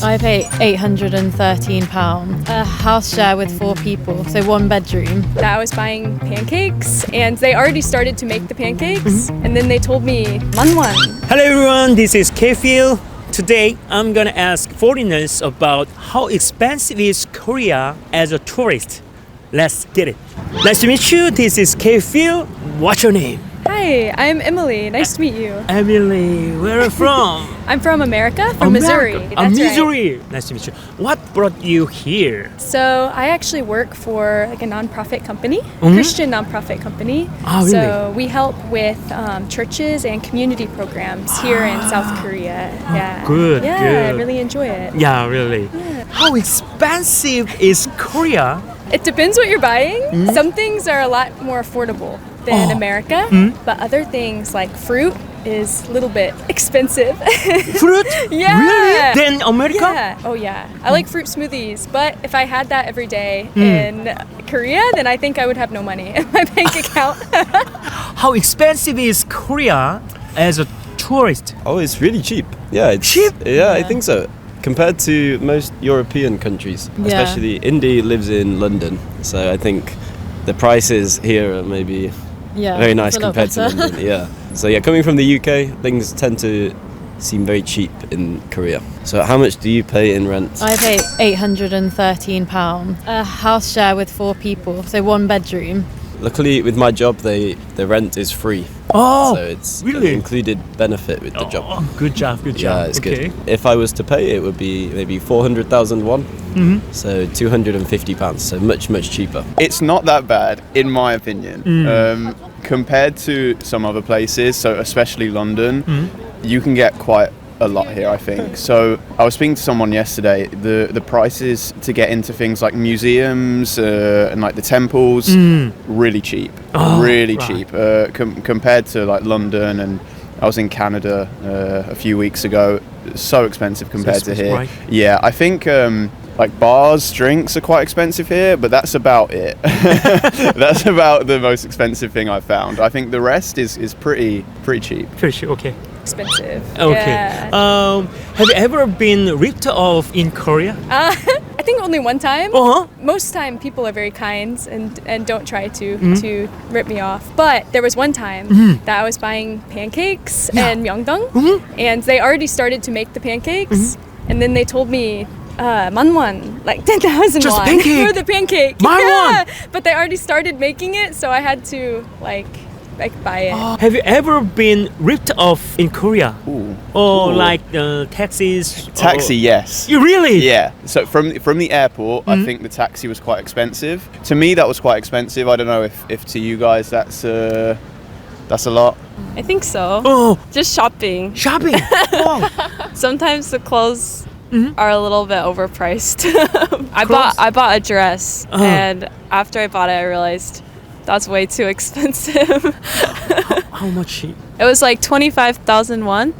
I pay £813. A house share with 4 people, so 1 bedroom. I was buying pancakes and they already started to make the pancakes and then they told me manwan. Hello everyone, this is K-Phil. Today I'm gonna ask foreigners about how expensive is Korea as a tourist. Let's get it. Nice to meet you. This is K-Phil. What's your name? Hi, I'm Emily. Nice to meet you. Emily, where are you from? I'm from America, from Missouri. That's Missouri. Right. Nice to meet you. What brought you here? So I actually work for like a nonprofit company, Christian nonprofit company. Oh, really? So we help with churches and community programs here in South Korea. Yeah. Good, Yeah, good. I really enjoy it. Yeah, really. Yeah. How expensive is Korea? It depends what you're buying. Some things are a lot more affordable than America, but other things like fruit is a little bit expensive. Fruit? Yeah. Really? Than America? Yeah. Oh yeah. I like fruit smoothies, but if I had that every day in Korea, then I think I would have no money in my bank account. How expensive is Korea as a tourist? Oh, it's really cheap. Yeah, it's cheap? Yeah, I think so. Compared to most European countries, especially Indy lives in London, so I think the prices here are maybe very nice compared to London. Yeah. So yeah, coming from the UK, things tend to seem very cheap in Korea. So how much do you pay in rent? I pay £813. A house share with 4 people, so 1 bedroom. Luckily, with my job, the rent is free. Oh, so it's really? an included benefit with the job. Oh, good job, good job. Yeah, it's good. If I was to pay, it would be maybe 400,000 won, so £250, so much cheaper. It's not that bad, in my opinion. Compared to some other places, so especially London, you can get quite a lot here, I think. So I was speaking to someone yesterday, the prices to get into things like museums and like the temples, really cheap, cheap compared to like London, and I was in Canada a few weeks ago, so expensive compared to here. Right? Yeah, I think like bars, drinks are quite expensive here, but that's about it. That's about the most expensive thing I've found. I think the rest is pretty cheap. Pretty cheap, okay. Expensive. Okay. Yeah. Have you ever been ripped off in Korea? I think only one time. Uh-huh. Most time people are very kind and don't try to rip me off. But there was one time that I was buying pancakes and myeongdong, and they already started to make the pancakes, and then they told me manwan, like 10,000 Just won pancake? for the pancake. Manwon? Yeah, but they already started making it, so I had to like buy it. Have you ever been ripped off in Korea? Ooh. Or Ooh. like taxis? Taxi, yes. You really? Yeah. So from the airport, I think the taxi was quite expensive. To me, that was quite expensive. I don't know if to you guys that's a lot. I think so. Oh, Just shopping. shopping. Wow. Sometimes the clothes are a little bit overpriced. I Clothes? bought a dress, and after I bought it, I realized that's way too expensive. How much? It was like 25,000 won,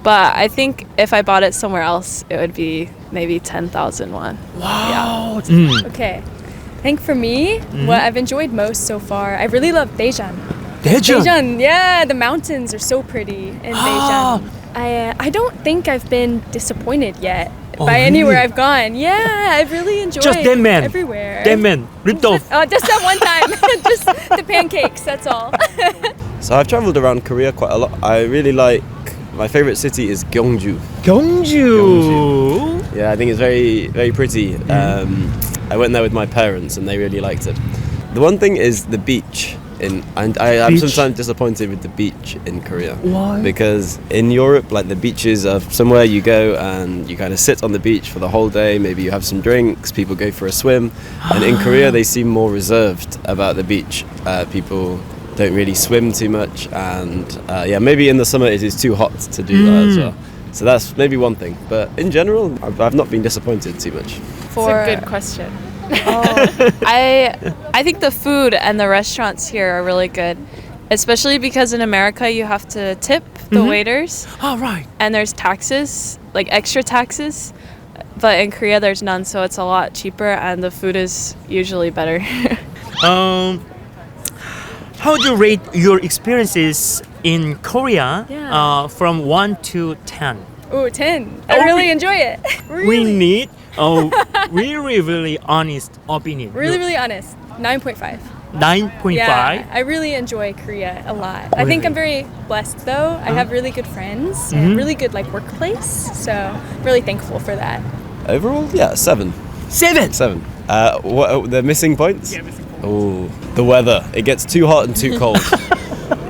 but I think if I bought it somewhere else, it would be maybe 10,000 won. Wow. Okay. I think for me, what I've enjoyed most so far, I really love Daejeon. Daejeon. Daejeon, yeah, the mountains are so pretty in Daejeon. I don't think I've been disappointed yet by anywhere really? I've gone. Yeah, I've really enjoyed Just that man. everywhere. That man ripped off. Just that one time. Just the pancakes, that's all. So I've traveled around Korea quite a lot. I really like, my favorite city is Gyeongju. Gyeongju. Yeah, I think it's very pretty. I went there with my parents and they really liked it. The one thing is the beach. And I am Beach? sometimes disappointed with the beach in Korea. Why? Because in Europe, like the beaches are somewhere you go and you kind of sit on the beach for the whole day. Maybe you have some drinks, people go for a swim. And in Korea, they seem more reserved about the beach. People don't really swim too much. And yeah, maybe in the summer it is too hot to do that as well. So that's maybe one thing. But in general, I've not been disappointed too much. It's a good question. I think the food and the restaurants here are really good, especially because in America you have to tip the waiters. Oh, right. And there's taxes, like extra taxes, but in Korea there's none, so it's a lot cheaper and the food is usually better. How would you rate your experiences in Korea Yeah. from 1 to 10? Ooh, 10. I Oh, really enjoy it. We need a really honest opinion. Really honest. 9.5. 9.5. Yeah, I really enjoy Korea a lot. I think I'm very blessed though. I have really good friends and really good like workplace. So really thankful for that. Overall, yeah, 7. 7. 7. What are the missing points? Yeah, missing points. Oh, the weather. It gets too hot and too cold.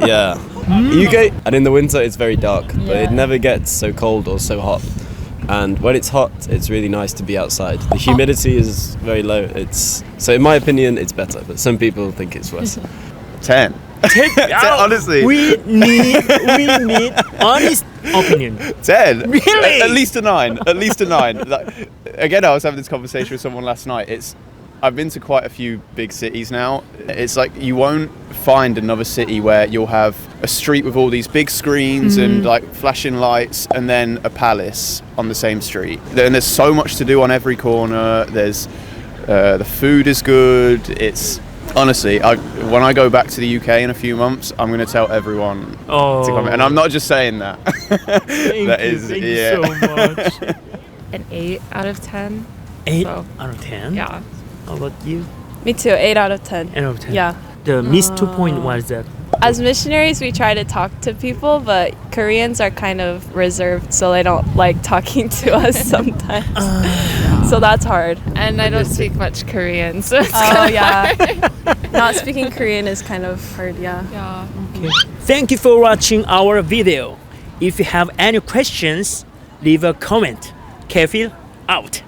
Yeah. UK, and in the winter it's very dark, but it never gets so cold or so hot. And when it's hot, it's really nice to be outside. The humidity is very low. So in my opinion, it's better, but some people think it's worse. 10. Honestly. We need honest opinion. 10. Really? At least a 9. At least a 9. Like, again, I was having this conversation with someone last night. I've been to quite a few big cities now. It's like you won't find another city where you'll have a street with all these big screens and like flashing lights and then a palace on the same street. And there's so much to do on every corner. There's the food is good. It's honestly, when I go back to the UK in a few months, I'm going to tell everyone to come. And I'm not just saying that. Thank you so much. An 8 out of 10. 8 So, out of 10? Yeah. How about you? Me too. 8 out of 10. 8 out of 10. Yeah. The missed 2 point, what is that? As missionaries, we try to talk to people, but Koreans are kind of reserved, so they don't like talking to us sometimes. So that's hard. And I don't speak much Korean, so it's yeah. Not speaking Korean is kind of hard, yeah. Okay. Thank you for watching our video. If you have any questions, leave a comment. Kefil out.